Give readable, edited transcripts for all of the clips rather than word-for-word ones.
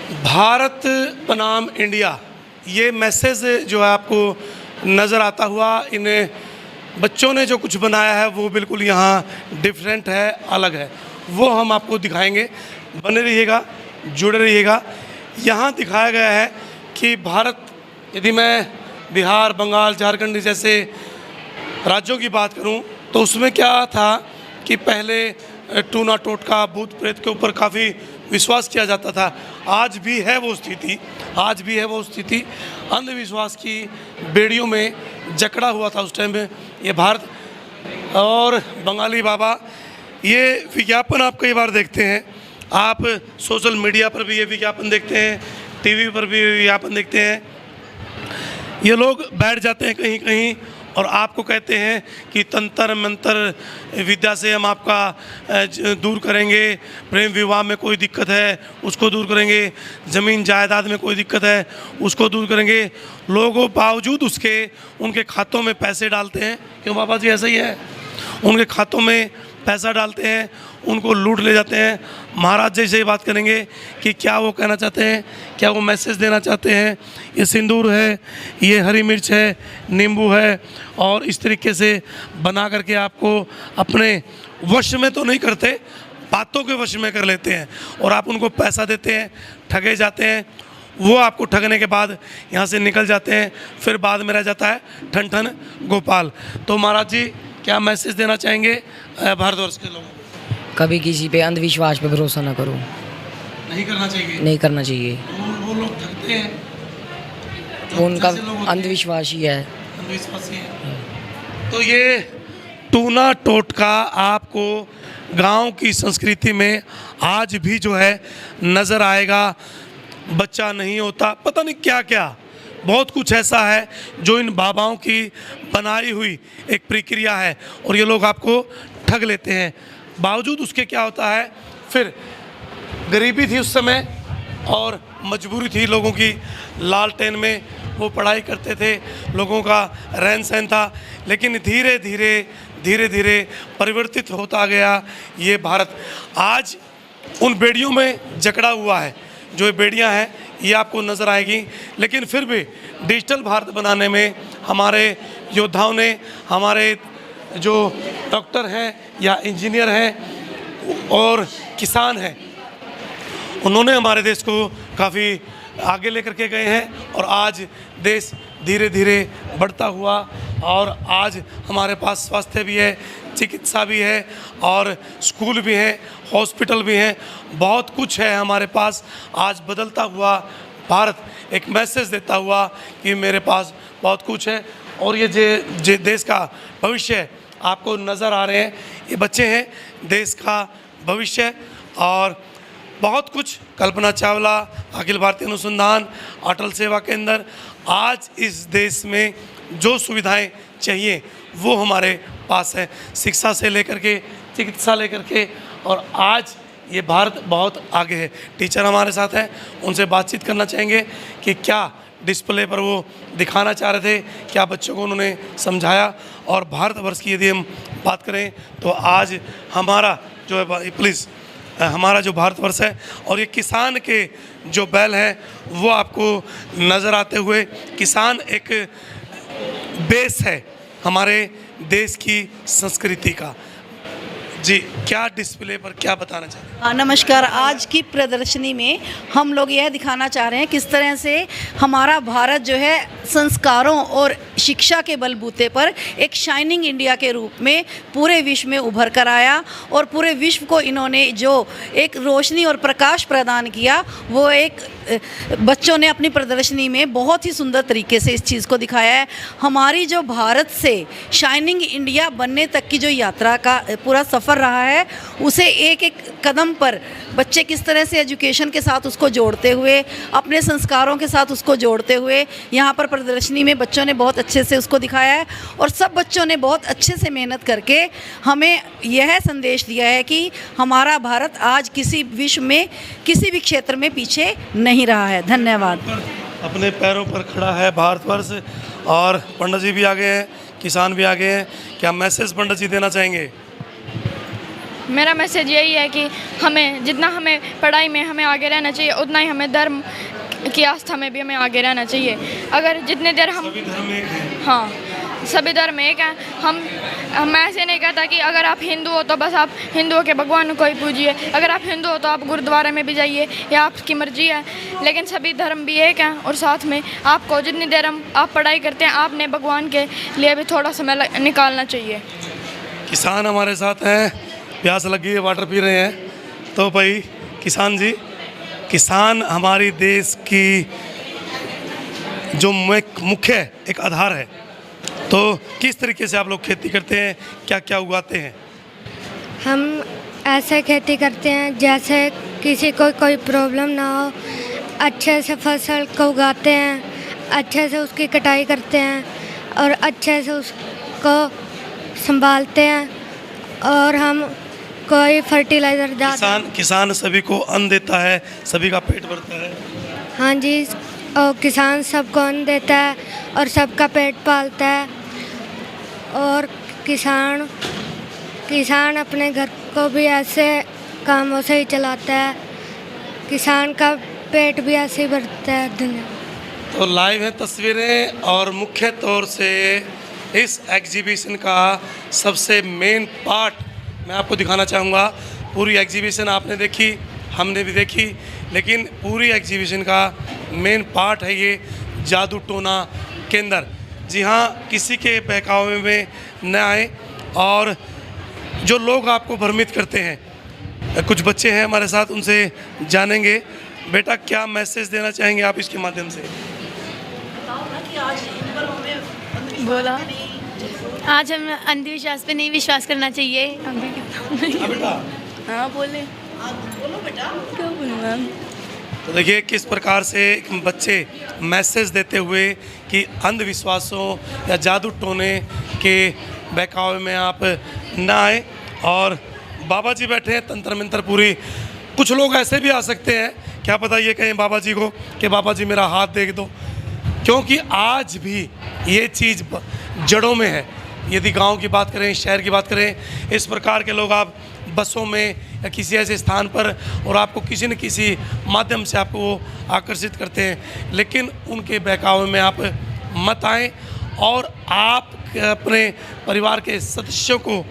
भारत बनाम इंडिया, ये मैसेज जो है आपको नज़र आता हुआ। इन बच्चों ने जो कुछ बनाया है वो बिल्कुल यहाँ डिफरेंट है, अलग है, वो हम आपको दिखाएंगे। बने रहिएगा, जुड़े रहिएगा। यहाँ दिखाया गया है कि भारत, यदि मैं बिहार, बंगाल, झारखंड जैसे राज्यों की बात करूं तो उसमें क्या था कि पहले टूना टोटका, भूत प्रेत के ऊपर काफ़ी विश्वास किया जाता था। आज भी है वो स्थिति, अंधविश्वास की बेड़ियों में जकड़ा हुआ था उस टाइम में ये भारत। और बंगाली बाबा, ये विज्ञापन आप कई बार देखते हैं, आप सोशल मीडिया पर भी ये विज्ञापन देखते हैं, टीवी पर भी विज्ञापन देखते हैं। ये लोग बैठ जाते हैं कहीं कहीं और आपको कहते हैं कि तंत्र मंत्र विद्या से हम आपका दूर करेंगे, प्रेम विवाह में कोई दिक्कत है उसको दूर करेंगे, ज़मीन जायदाद में कोई दिक्कत है उसको दूर करेंगे। लोगों बावजूद उसके उनके खातों में पैसे डालते हैं। क्यों बाबा जी, ऐसा ही है, उनके खातों में पैसा डालते हैं, उनको लूट ले जाते हैं। महाराज जी से ही बात करेंगे कि क्या वो कहना चाहते हैं, क्या वो मैसेज देना चाहते हैं। ये सिंदूर है, ये हरी मिर्च है, नींबू है, और इस तरीके से बना करके आपको अपने वश में तो नहीं करते, बातों के वश में कर लेते हैं और आप उनको पैसा देते हैं, ठगे जाते हैं। वो आपको ठगने के बाद यहाँ से निकल जाते हैं, फिर बाद में रह जाता है ठन ठन गोपाल। तो महाराज जी, क्या मैसेज देना चाहेंगे भारतवर्ष के लोगों को? कभी किसी पे अंधविश्वास पे भरोसा ना करो। नहीं करना चाहिए। वो लोग ठगते हैं, वो उनका अंधविश्वास ही है। तो ये टूना टोटका आपको गांव की संस्कृति में आज भी जो है नज़र आएगा। बच्चा नहीं होता, पता नहीं क्या क्या, बहुत कुछ ऐसा है जो इन बाबाओं की बनाई हुई एक प्रक्रिया है और ये लोग आपको ठग लेते हैं। बावजूद उसके क्या होता है, फिर गरीबी थी उस समय और मजबूरी थी लोगों की, लालटेन में वो पढ़ाई करते थे, लोगों का रहन सहन था। लेकिन धीरे धीरे परिवर्तित होता गया ये भारत। आज उन बेड़ियों में जकड़ा हुआ है। जो ये बेड़ियां हैं ये आपको नज़र आएगी, लेकिन फिर भी डिजिटल भारत बनाने में हमारे योद्धाओं ने, हमारे जो डॉक्टर हैं या इंजीनियर हैं और किसान हैं, उन्होंने हमारे देश को काफ़ी आगे लेकर के गए हैं और आज देश धीरे धीरे बढ़ता हुआ, और आज हमारे पास स्वास्थ्य भी है, चिकित्सा भी है, और स्कूल भी हैं, हॉस्पिटल भी हैं, बहुत कुछ है हमारे पास। आज बदलता हुआ भारत एक मैसेज देता हुआ कि मेरे पास बहुत कुछ है। और ये जे देश का भविष्य आपको नज़र आ रहे हैं, ये बच्चे हैं देश का भविष्य। और बहुत कुछ, कल्पना चावला, अखिल भारतीय अनुसंधान, अटल सेवा केंद्र, आज इस देश में जो सुविधाएं चाहिए वो हमारे पास है, शिक्षा से लेकर के चिकित्सा लेकर के, और आज ये भारत बहुत आगे है। टीचर हमारे साथ हैं, उनसे बातचीत करना चाहेंगे कि क्या डिस्प्ले पर वो दिखाना चाह रहे थे, क्या बच्चों को उन्होंने समझाया। और भारतवर्ष की यदि हम बात करें तो आज हमारा जो है, प्लीज़, हमारा जो भारतवर्ष है और ये किसान के जो बैल हैं वो आपको नज़र आते हुए, किसान एक बेस है हमारे देश की संस्कृति का। जी, क्या डिस्प्ले पर क्या बताना चाहते हैं? नमस्कार। आज की प्रदर्शनी में हम लोग यह दिखाना चाह रहे हैं किस तरह से हमारा भारत जो है संस्कारों और शिक्षा के बलबूते पर एक शाइनिंग इंडिया के रूप में पूरे विश्व में उभर कर आया, और पूरे विश्व को इन्होंने जो एक रोशनी और प्रकाश प्रदान किया, वो एक बच्चों ने अपनी प्रदर्शनी में बहुत ही सुंदर तरीके से इस चीज़ को दिखाया है। हमारी जो भारत से शाइनिंग इंडिया बनने तक की जो यात्रा का पूरा सफ़र रहा है, उसे एक एक कदम पर बच्चे किस तरह से एजुकेशन के साथ उसको जोड़ते हुए, अपने संस्कारों के साथ उसको जोड़ते हुए, यहाँ पर प्रदर्शनी में बच्चों ने बहुत अच्छे से उसको दिखाया है। और सब बच्चों ने बहुत अच्छे से मेहनत करके हमें यह संदेश दिया है कि हमारा भारत आज किसी विश्व में किसी भी क्षेत्र में पीछे नहीं रहा है। धन्यवाद। अपने पैरों पर खड़ा है भारतवर्ष, और पंडित जी भी आगे हैं, किसान भी आगे हैं। क्या मैसेज पंडित जी देना चाहेंगे? मेरा मैसेज यही है कि हमें जितना हमें पढ़ाई में हमें आगे रहना चाहिए, उतना ही हमें धर्म की आस्था में भी हमें आगे रहना चाहिए। अगर जितने देर हम सभी धर्म एक हैं। हाँ, सभी धर्म एक हैं। हम ऐसे नहीं कहता कि अगर आप हिंदू हो तो बस आप हिंदुओं के भगवान को ही पूजिए, अगर आप हिंदू हो तो आप गुरुद्वारे में भी जाइए, या आपकी मर्जी है, लेकिन सभी धर्म भी एक हैं। और साथ में आपको जितनी देर आप पढ़ाई करते हैं, आपने भगवान के लिए भी थोड़ा समय निकालना चाहिए। किसान हमारे साथ हैं, प्यास लगी है, वाटर पी रहे हैं। तो भाई किसान जी, किसान हमारी देश की जो मुख्य एक आधार है, तो किस तरीके से आप लोग खेती करते हैं, क्या क्या उगाते हैं? हम ऐसे खेती करते हैं जैसे किसी को कोई प्रॉब्लम ना हो, अच्छे से फसल को उगाते हैं, अच्छे से उसकी कटाई करते हैं और अच्छे से उसको संभालते हैं, और हम कोई फर्टिलाइज़र किसान सभी को अन्न देता है, सभी का पेट भरता है। हाँ जी, और किसान सबको अन्न देता है और सबका पेट पालता है, और किसान अपने घर को भी ऐसे कामों से ही चलाता है, किसान का पेट भी ऐसे ही भरता है। धन्यवाद। तो लाइव है तस्वीरें, और मुख्य तौर से इस एग्जीबिशन का सबसे मेन पार्ट मैं आपको दिखाना चाहूँगा। पूरी एग्जीबिशन आपने देखी, हमने भी देखी, लेकिन पूरी एग्जीबिशन का मेन पार्ट है ये जादू टोना केंद्र। जी हाँ, किसी के बहकावे में न आए, और जो लोग आपको भ्रमित करते हैं, कुछ बच्चे हैं हमारे साथ, उनसे जानेंगे। बेटा, क्या मैसेज देना चाहेंगे आप इसके माध्यम से? बोला आज हम अंधविश्वास पे नहीं विश्वास करना चाहिए। बेटा हाँ बोले, क्या बोलूँ मैम। तो देखिए किस प्रकार से बच्चे मैसेज देते हुए कि अंधविश्वासों या जादू टोने के बहकावे में आप ना आए। और बाबा जी बैठे हैं, तंत्र मंत्र पूरी। कुछ लोग ऐसे भी आ सकते हैं, क्या पता ये कहें बाबा जी को कि बाबा जी मेरा हाथ देख दो, क्योंकि आज भी ये चीज़ जड़ों में है। यदि गांव की बात करें, शहर की बात करें, इस प्रकार के लोग आप बसों में या किसी ऐसे स्थान पर, और आपको किसी न किसी माध्यम से आपको वो आकर्षित करते हैं, लेकिन उनके बहकावे में आप मत आएँ। और आप अपने परिवार के सदस्यों को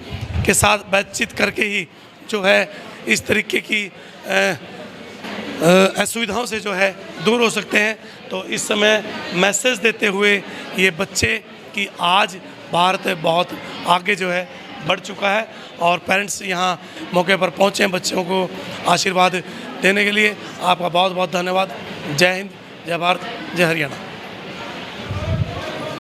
के साथ बातचीत करके ही जो है इस तरीके की असुविधाओं से जो है दूर हो सकते हैं। तो इस समय मैसेज देते हुए ये बच्चे कि आज भारत बहुत आगे जो है बढ़ चुका है, और पेरेंट्स यहाँ मौके पर पहुँचे हैं बच्चों को आशीर्वाद देने के लिए। आपका बहुत बहुत धन्यवाद। जय हिंद, जय भारत, जय हरियाणा।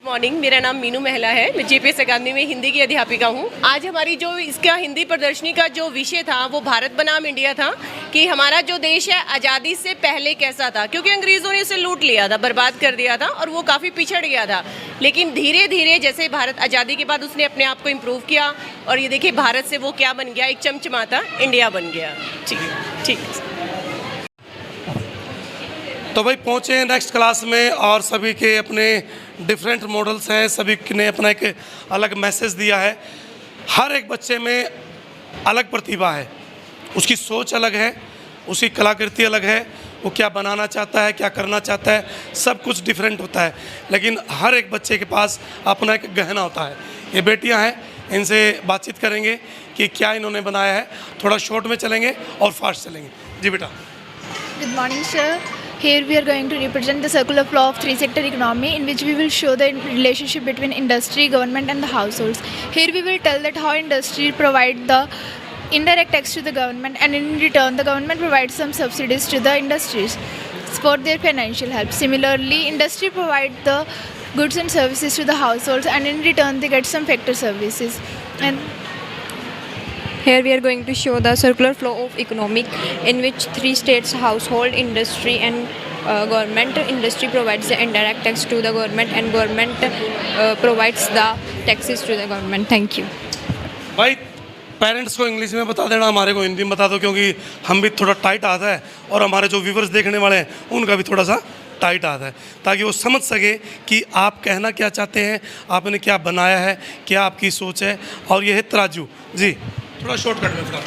मॉर्निंग, मेरा नाम मीनू महला है। मैं जेपीएस अकादमी में हिंदी की अध्यापिका हूँ। आज हमारी जो इसका हिंदी प्रदर्शनी का जो विषय था वो भारत बनाम इंडिया था, कि हमारा जो देश है आज़ादी से पहले कैसा था, क्योंकि अंग्रेज़ों ने इसे लूट लिया था, बर्बाद कर दिया था, और वो काफ़ी पिछड़ गया था। लेकिन धीरे धीरे जैसे भारत आज़ादी के बाद उसने अपने आप को इम्प्रूव किया, और ये देखिए भारत से वो क्या बन गया, एक चमचमाता इंडिया बन गया। ठीक। तो भाई पहुँचे हैं नेक्स्ट क्लास में, और सभी के अपने डिफरेंट मॉडल्स हैं, सभी ने अपना एक अलग मैसेज दिया है। हर एक बच्चे में अलग प्रतिभा है, उसकी सोच अलग है, उसकी कलाकृति अलग है, वो क्या बनाना चाहता है, क्या करना चाहता है, सब कुछ डिफरेंट होता है। लेकिन हर एक बच्चे के पास अपना एक गहना होता है। ये बेटियां हैं, इनसे बातचीत करेंगे कि क्या इन्होंने बनाया है। थोड़ा शॉर्ट में चलेंगे और फास्ट चलेंगे। जी बेटा। Good morning, sir. Here we are going to represent the circular flow of three-sector economy, in which we will show the relationship between industry, government and the households. Here we will tell that how industry provide the indirect tax to the government, and in return the government provides some subsidies to the industries for their financial help. Similarly, industry provide the goods and services to the households, and in return they get some factor services. And here we are going to show the circular flow of economic, in which three states, household, industry and government. Industry provides the indirect tax to the government, and government provides the taxes to the government. Thank you. भाई parents को English में बता देना, हमारे को हिंदी में बता दो, क्योंकि हम भी थोड़ा टाइट आता है, और हमारे जो व्यूवर्स देखने वाले हैं उनका भी थोड़ा सा टाइट आता है, ताकि वो समझ सके कि आप कहना क्या चाहते हैं, आपने क्या बनाया है, क्या आपकी सोच है। और ये है तराजू। जी थोड़ा शॉर्टकट में थोड़ा।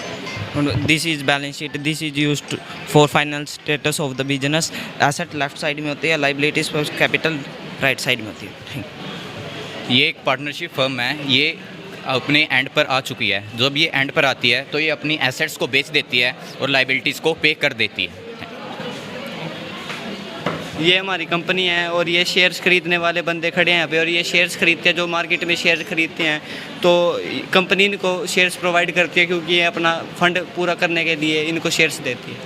This is balance sheet, this is used for final status of the business. Asset left side में होती है, लाइबिलिटीज कैपिटल राइट साइड में होती है। ये एक पार्टनरशिप फर्म है, ये अपने एंड पर आ चुकी है। जब ये एंड पर आती है तो ये अपनी एसेट्स को बेच देती है और लाइबिलिटीज़ को पे कर देती है। ये हमारी कंपनी है और ये शेयर्स खरीदने वाले बंदे खड़े हैं यहाँ पे, और ये शेयर्स खरीदते हैं, जो मार्केट में शेयर्स खरीदते हैं तो कंपनी इनको शेयर्स प्रोवाइड करती है, क्योंकि ये अपना फंड पूरा करने के लिए इनको शेयर्स देती है।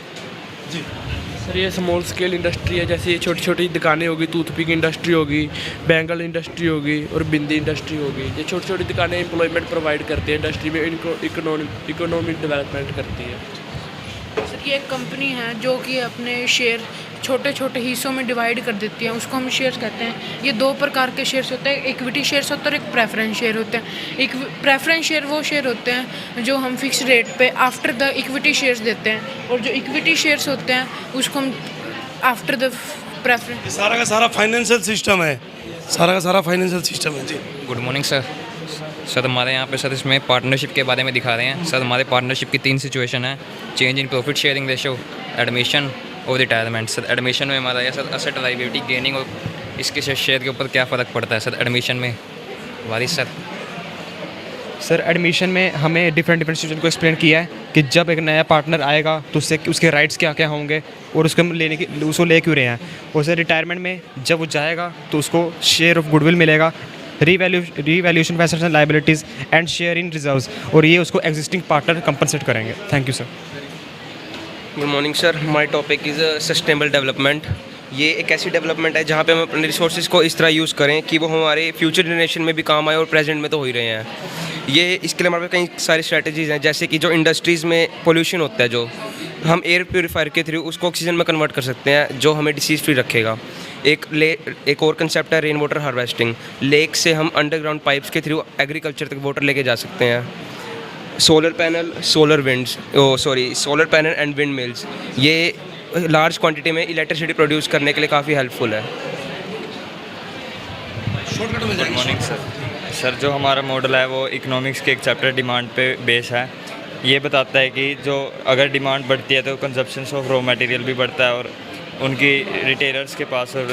सर ये स्मॉल स्केल इंडस्ट्री है, जैसे ये छोटी छोटी दुकानें होगी, टूथपिक इंडस्ट्री होगी, बैंगल इंडस्ट्री होगी और बिंदी इंडस्ट्री होगी। ये छोटी छोटी दुकानें एम्प्लॉयमेंट प्रोवाइड करती है इंडस्ट्री में, इनको इकोनॉमिक डेवलपमेंट करती है। सर ये एक कंपनी है जो कि अपने शेयर छोटे छोटे हिस्सों में डिवाइड कर देती है, उसको हम शेयर्स कहते हैं। ये दो प्रकार के शेयर्स होते हैं, इक्विटी शेयर्स होते हैं और एक प्रेफरेंस शेयर होते हैं। एक प्रेफरेंस शेयर वो शेयर होते हैं जो हम फिक्स रेट पे आफ्टर द इक्विटी शेयर्स देते हैं, और जो इक्विटी शेयर्स होते हैं उसको हम आफ्टर द प्रेफरेंस। सारा का सारा फाइनेंशियल सिस्टम है, सारा का सारा फाइनेंशियल सिस्टम है। जी गुड मॉर्निंग सर। सर हमारे यहाँ पे सर इसमें पार्टनरशिप के बारे में दिखा रहे हैं। सर हमारे पार्टनरशिप की 3 सिचुएशन है: change in profit sharing ratio, admission और रिटायरमेंट। सर एडमिशन में हमारा ये सर असेट लाइबिलिटी गेनिंग और इसके शेयर के ऊपर क्या फ़र्क पड़ता है सर एडमिशन में? वारिस सर। सर एडमिशन में हमें डिफरेंट सिचुएशन को एक्सप्लेन किया है कि जब एक नया पार्टनर आएगा तो उससे उसके राइट्स क्या क्या होंगे और उसको ले क्यों रहे हैं। और सर रिटायरमेंट में जब वो जाएगा तो उसको शेयर ऑफ गुडविल मिलेगा, revaluation of assets and liabilities and share in reserves, और ये उसको एग्जिस्टिंग पार्टनर कंपनसेट करेंगे। Thank you sir. Good morning sir, my topic is sustainable development. ये एक ऐसी डेवलपमेंट है जहाँ पे हम अपने रिसोर्सेज को इस तरह यूज़ करें कि वो हमारे फ्यूचर जनरेशन में भी काम आए और प्रेजेंट में तो हो ही रहे हैं। ये इसके लिए हमारे पास कई सारी स्ट्रैटेजीज़ हैं, जैसे कि जो इंडस्ट्रीज़ में पोल्यूशन होता है, जो हम एयर प्योरीफायर के थ्रू उसको ऑक्सीजन में कन्वर्ट कर सकते हैं, जो हमें डिसीज़ फ्री रखेगा। एक और कंसेप्ट है रेन वाटर हार्वेस्टिंग। लेक से हम अंडरग्राउंड पाइप्स के थ्रू एग्रीकल्चर तक वाटर लेके जा सकते हैं। Solar panel and wind mills, ये लार्ज क्वांटिटी में इलेक्ट्रिसिटी प्रोड्यूस करने के लिए काफ़ी हेल्पफुल है। Good morning sir. सर जो हमारा मॉडल है वो इकोनॉमिक्स के एक चैप्टर डिमांड पे बेस है। ये बताता है कि जो अगर डिमांड बढ़ती है तो कंजप्शन ऑफ रॉ मटेरियल भी बढ़ता है, और उनकी रिटेलर्स के पास और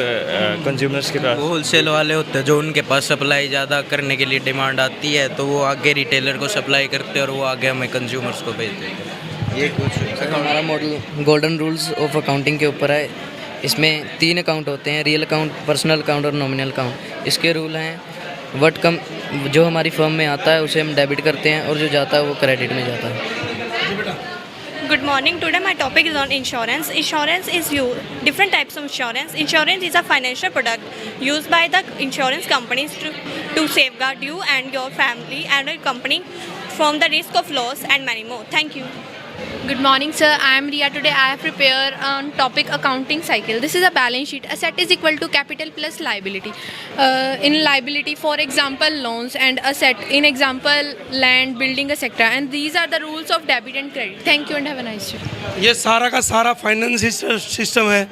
कंज्यूमर्स के पास, वो होलसेल वाले होते हैं जो उनके पास सप्लाई ज़्यादा करने के लिए डिमांड आती है तो वो आगे रिटेलर को सप्लाई करते हैं और वो आगे हमें कंज्यूमर्स को भेज देते हैं। ये कुछ सर हमारा model golden rules of accounting के ऊपर है। इसमें 3 अकाउंट होते हैं, रियल अकाउंट, पर्सनल अकाउंट और नॉमिनल अकाउंट। इसके रूल हैं जो हमारी फर्म में आता है उसे हम डेबिट करते हैं और जो जाता है वो क्रेडिट में जाता है। Good morning. Today my topic is on insurance. Insurance is different types of insurance. Insurance is a financial product used by the insurance companies to safeguard you and your family and your company from the risk of loss and many more. Thank you. Good morning, sir. I am Ria. Today I have prepared on topic accounting cycle. This is a balance sheet. Asset is equal to capital plus liability. In liability, for example, loans, and asset, in example, land, building, etc. And these are the rules of debit and credit. Thank you and have a nice day. ये सारा का सारा finance system है।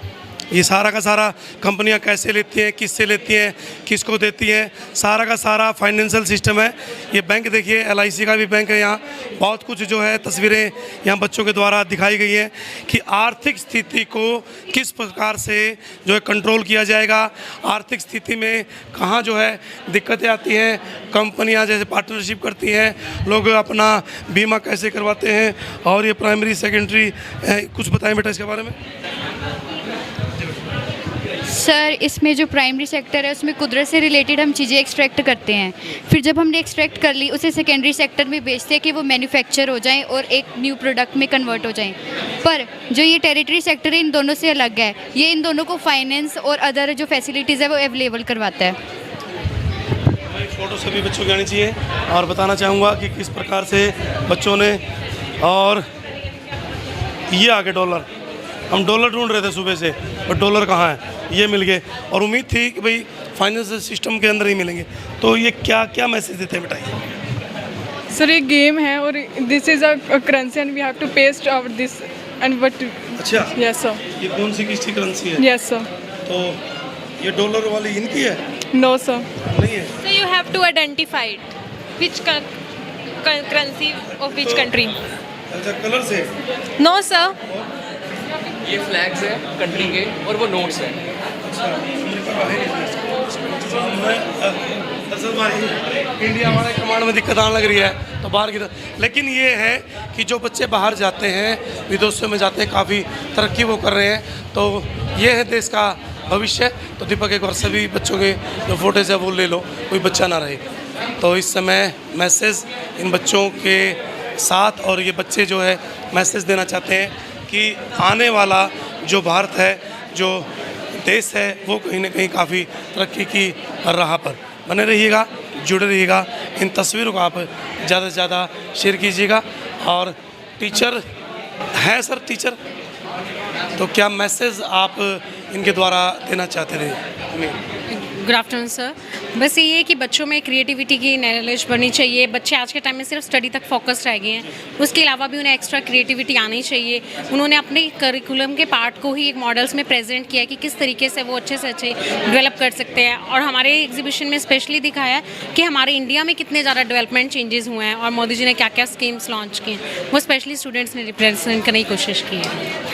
ये सारा का सारा कंपनियां कैसे लेती हैं, किससे लेती हैं, किसको देती हैं, सारा का सारा फाइनेंशियल सिस्टम है। ये बैंक देखिए, LIC का भी बैंक है। यहाँ बहुत कुछ जो है तस्वीरें यहाँ बच्चों के द्वारा दिखाई गई हैं कि आर्थिक स्थिति को किस प्रकार से जो है कंट्रोल किया जाएगा, आर्थिक स्थिति में कहाँ जो है दिक्कतें आती हैं, कंपनियाँ जैसे पार्टनरशिप करती हैं, लोग अपना बीमा कैसे करवाते हैं, और ये प्राइमरी सेकेंडरी कुछ बताएं बेटा इसके बारे में। सर इसमें जो प्राइमरी सेक्टर है उसमें कुदरत से रिलेटेड हम चीज़ें एक्सट्रैक्ट करते हैं, फिर जब हमने एक्सट्रैक्ट कर ली उसे सेकेंडरी सेक्टर में बेचते हैं कि वो मैन्युफैक्चर हो जाएं और एक न्यू प्रोडक्ट में कन्वर्ट हो जाएं। पर जो ये टेरिटरी सेक्टर है इन दोनों से अलग है, ये इन दोनों को फाइनेंस और अदर जो फैसिलिटीज़ है वो अवेलेबल करवाता है। फ़ोटो सभी बच्चों की आनी चाहिए और बताना चाहूँगा कि किस प्रकार से बच्चों ने, और ये आगे डॉलर, हम डॉलर ढूंढ रहे थे सुबह से पर डॉलर कहाँ है, ये मिल गए और उम्मीद थी कि भाई फाइनेंशियल सिस्टम के अंदर ही मिलेंगे। तो ये क्या क्या मैसेज देते हैं बताइए। सर एक गेम है और this is a currency and we have to paste our this and what. अच्छा यस सर। ये कौन सी किसकी करेंसी है? Yes sir. तो ये डॉलर वाली इनकी है? No sir. नहीं है। So you have to identify it. Which currency of which country? अच्छा कलर से No, sir. ये फ्लैग्स है कंट्री के और वो नोट्स हैं। इंडिया वाले कमांड में दिक्कत आने लग रही है तो बाहर की तरफ, लेकिन ये है कि जो बच्चे बाहर जाते हैं विदेशों में जाते हैं काफ़ी तरक्की वो कर रहे हैं, तो ये है देश का भविष्य। तो दीपक एक बार सभी बच्चों के जो फोटोज है वो ले लो, कोई बच्चा ना रहे। तो इस समय मैसेज इन बच्चों के साथ, और ये बच्चे जो है मैसेज देना चाहते हैं कि आने वाला जो भारत है, जो देश है, वो कहीं ना कहीं काफ़ी तरक्की की राह पर बने रहिएगा, जुड़े रहिएगा। इन तस्वीरों को आप ज़्यादा से ज़्यादा शेयर कीजिएगा। और टीचर हैं सर, टीचर, तो क्या मैसेज आप इनके द्वारा देना चाहते थे हमें? Good afternoon sir. बस ये है कि बच्चों में क्रिएटिविटी की नॉलेज बढ़नी चाहिए। बच्चे आज के टाइम में सिर्फ स्टडी तक फोकस रह गए हैं, उसके अलावा भी उन्हें एक्स्ट्रा क्रिएटिविटी आनी चाहिए। उन्होंने अपने करिकुलम के पार्ट को ही एक मॉडल्स में प्रेजेंट किया है कि किस तरीके से वो अच्छे से अच्छे डेवलप कर सकते हैं। और हमारे एग्जीबिशन में स्पेशली दिखाया है कि हमारे इंडिया में कितने ज़्यादा डेवलपमेंट चेंजेस हुए हैं और मोदी जी ने क्या क्या स्कीम्स लॉन्च किए हैं, वो स्पेशली स्टूडेंट्स ने रिप्रेजेंट करने की कोशिश की है।